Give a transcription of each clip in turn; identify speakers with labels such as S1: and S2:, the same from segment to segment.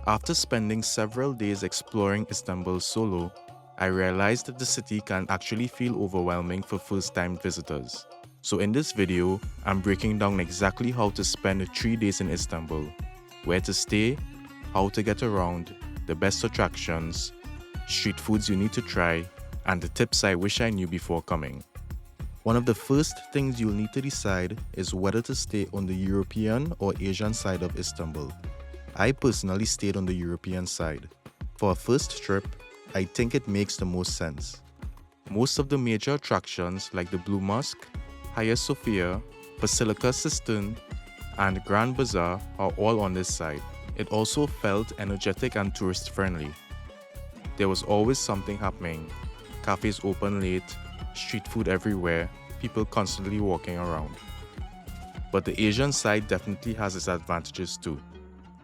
S1: After spending several days exploring Istanbul solo, I realized that the city can actually feel overwhelming for first-time visitors. So in this video, I'm breaking down exactly how to spend 3 days in Istanbul, where to stay, how to get around, the best attractions, street foods you need to try, and the tips I wish I knew before coming. One of the first things you'll need to decide is whether to stay on the European or Asian side of Istanbul. I personally stayed on the European side. For a first trip, I think it makes the most sense. Most of the major attractions like the Blue Mosque, Hagia Sophia, Basilica Sistine, and Grand Bazaar are all on this side. It also felt energetic and tourist friendly. There was always something happening. Cafes open late, street food everywhere, people constantly walking around. But the Asian side definitely has its advantages too.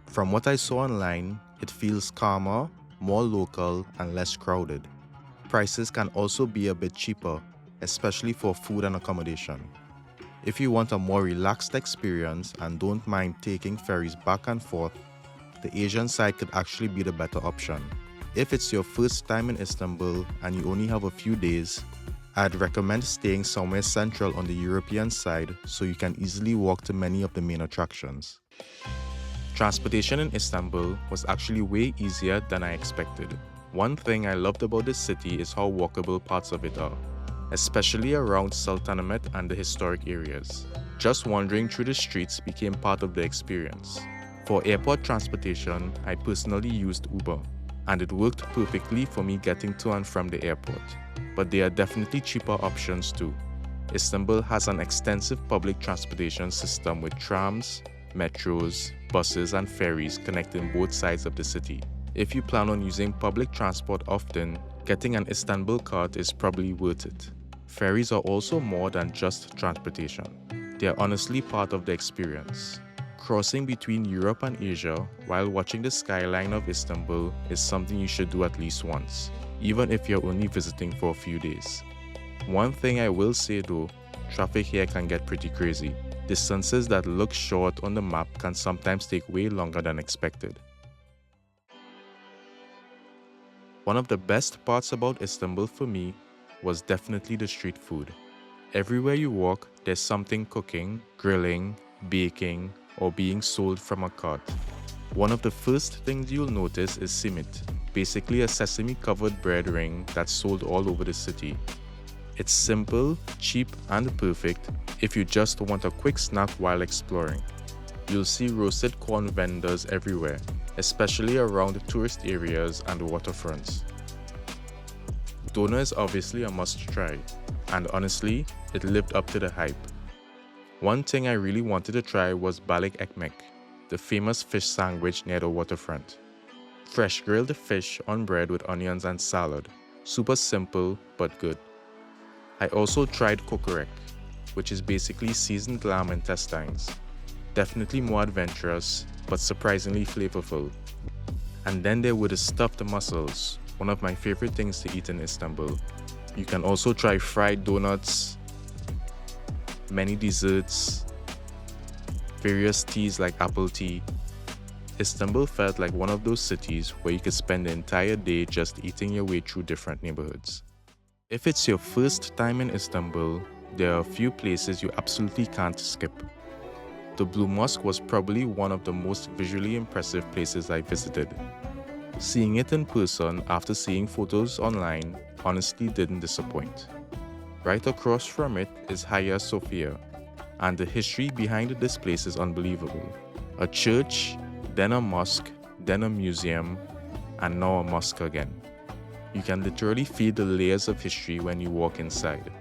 S1: From what I saw online, it feels calmer, more local, and less crowded. Prices can also be a bit cheaper, especially for food and accommodation. If you want a more relaxed experience and don't mind taking ferries back and forth, the Asian side could actually be the better option. If it's your first time in Istanbul and you only have a few days, I'd recommend staying somewhere central on the European side so you can easily walk to many of the main attractions. Transportation in Istanbul was actually way easier than I expected. One thing I loved about this city is how walkable parts of it are, especially around Sultanahmet and the historic areas. Just wandering through the streets became part of the experience. For airport transportation, I personally used Uber, and it worked perfectly for me getting to and from the airport. But there are definitely cheaper options too. Istanbul has an extensive public transportation system with trams, metros, buses, and ferries connecting both sides of the city. If you plan on using public transport often, getting an Istanbul card is probably worth it. Ferries are also more than just transportation. They are honestly part of the experience. Crossing between Europe and Asia while watching the skyline of Istanbul is something you should do at least once, even if you're only visiting for a few days. One thing I will say though, traffic here can get pretty crazy. Distances that look short on the map can sometimes take way longer than expected. One of the best parts about Istanbul for me was definitely the street food. Everywhere you walk, there's something cooking, grilling, baking, or being sold from a cart. One of the first things you'll notice is Simit, basically a sesame-covered bread ring that's sold all over the city. It's simple, cheap, and perfect if you just want a quick snack while exploring. You'll see roasted corn vendors everywhere, especially around tourist areas and waterfronts. Döner is obviously a must-try, and honestly, it lived up to the hype. One thing I really wanted to try was balik ekmek, the famous fish sandwich near the waterfront. Fresh grilled fish on bread with onions and salad. Super simple, but good. I also tried kokoreç, which is basically seasoned lamb intestines. Definitely more adventurous, but surprisingly flavorful. And then there were the stuffed mussels, one of my favorite things to eat in Istanbul. You can also try fried donuts, many desserts, various teas like apple tea. Istanbul felt like one of those cities where you could spend the entire day just eating your way through different neighborhoods. If it's your first time in Istanbul, there are a few places you absolutely can't skip. The Blue Mosque was probably one of the most visually impressive places I visited. Seeing it in person after seeing photos online honestly didn't disappoint. Right across from it is Hagia Sophia, and the history behind this place is unbelievable. A church, then a mosque, then a museum, and now a mosque again. You can literally feel the layers of history when you walk inside.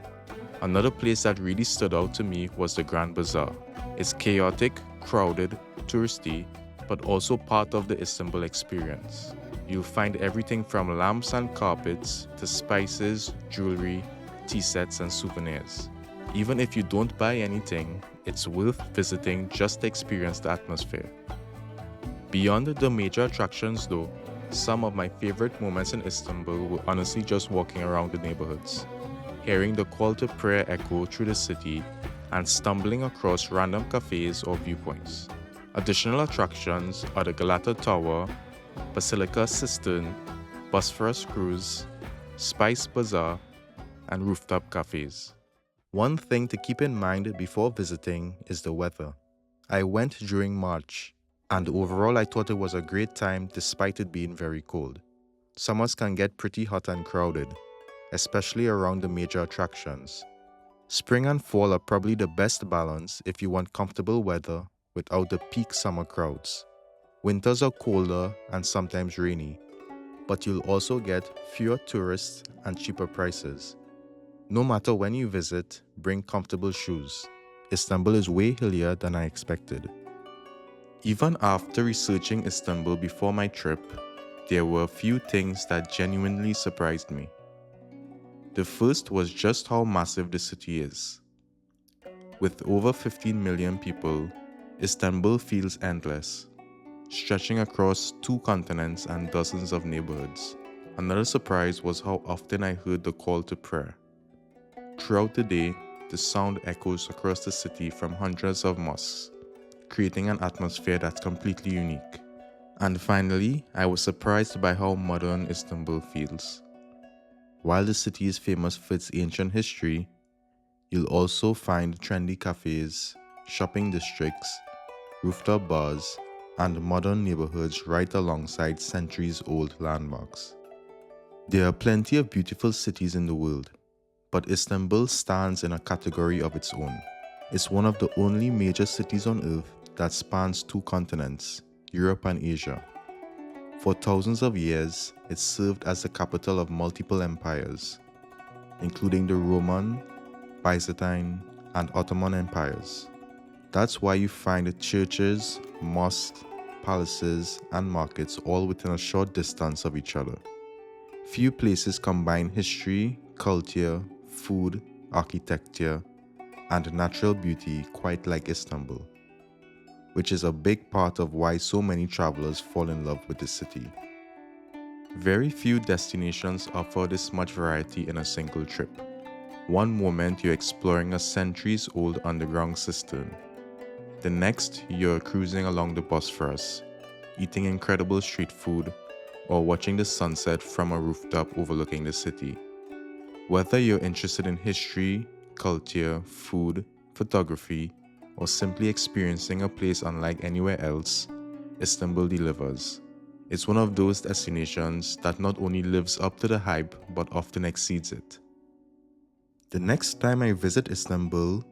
S1: Another place that really stood out to me was the Grand Bazaar. It's chaotic, crowded, touristy, but also part of the Istanbul experience. You'll find everything from lamps and carpets to spices, jewelry, tea sets, and souvenirs. Even if you don't buy anything, it's worth visiting just to experience the atmosphere. Beyond the major attractions though, some of my favorite moments in Istanbul were honestly just walking around the neighborhoods, hearing the call to prayer echo through the city, and stumbling across random cafes or viewpoints. Additional attractions are the Galata Tower, Basilica Cistern, Bosphorus Cruise, Spice Bazaar, and rooftop cafes. One thing to keep in mind before visiting is the weather. I went during March, and overall I thought it was a great time despite it being very cold. Summers can get pretty hot and crowded, especially around the major attractions. Spring and fall are probably the best balance if you want comfortable weather without the peak summer crowds. Winters are colder and sometimes rainy, but you'll also get fewer tourists and cheaper prices. No matter when you visit, bring comfortable shoes. Istanbul is way hillier than I expected. Even after researching Istanbul before my trip, there were a few things that genuinely surprised me. The first was just how massive the city is. With over 15 million people, Istanbul feels endless, stretching across 2 continents and dozens of neighborhoods. Another surprise was how often I heard the call to prayer. Throughout the day, the sound echoes across the city from hundreds of mosques, creating an atmosphere that's completely unique. And finally, I was surprised by how modern Istanbul feels. While the city is famous for its ancient history, you'll also find trendy cafes, shopping districts, rooftop bars, and modern neighborhoods right alongside centuries-old landmarks. There are plenty of beautiful cities in the world, but Istanbul stands in a category of its own. It's one of the only major cities on Earth that spans 2 continents, Europe and Asia. For thousands of years, it served as the capital of multiple empires, including the Roman, Byzantine, and Ottoman empires. That's why you find churches, mosques, palaces, and markets all within a short distance of each other. Few places combine history, culture, food, architecture, and natural beauty quite like Istanbul, which is a big part of why so many travelers fall in love with the city. Very few destinations offer this much variety in a single trip. One moment you're exploring a centuries-old underground cistern. The next, you're cruising along the Bosphorus, eating incredible street food, or watching the sunset from a rooftop overlooking the city. Whether you're interested in history, culture, food, photography, or simply experiencing a place unlike anywhere else, Istanbul delivers. It's one of those destinations that not only lives up to the hype but often exceeds it. The next time I visit Istanbul,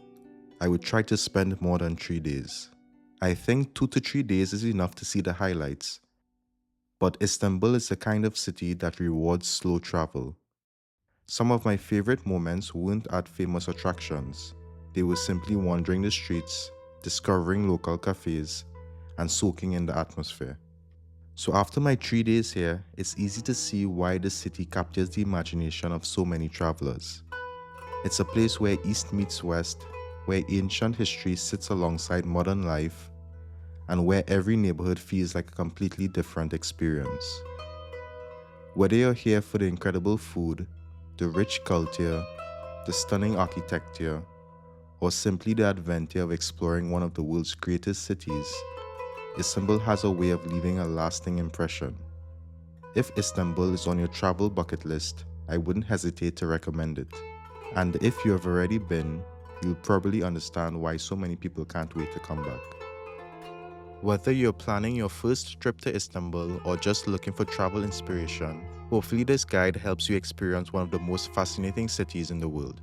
S1: I would try to spend more than 3 days. I think 2 to 3 days is enough to see the highlights. But Istanbul is the kind of city that rewards slow travel. Some of my favorite moments weren't at famous attractions. They were simply wandering the streets, discovering local cafes, and soaking in the atmosphere. So after my 3 days here, it's easy to see why the city captures the imagination of so many travelers. It's a place where East meets West, where ancient history sits alongside modern life, and where every neighborhood feels like a completely different experience. Whether you're here for the incredible food, the rich culture, the stunning architecture, or simply the adventure of exploring one of the world's greatest cities, Istanbul has a way of leaving a lasting impression. If Istanbul is on your travel bucket list, I wouldn't hesitate to recommend it. And if you have already been, you'll probably understand why so many people can't wait to come back. Whether you're planning your first trip to Istanbul or just looking for travel inspiration, hopefully this guide helps you experience one of the most fascinating cities in the world.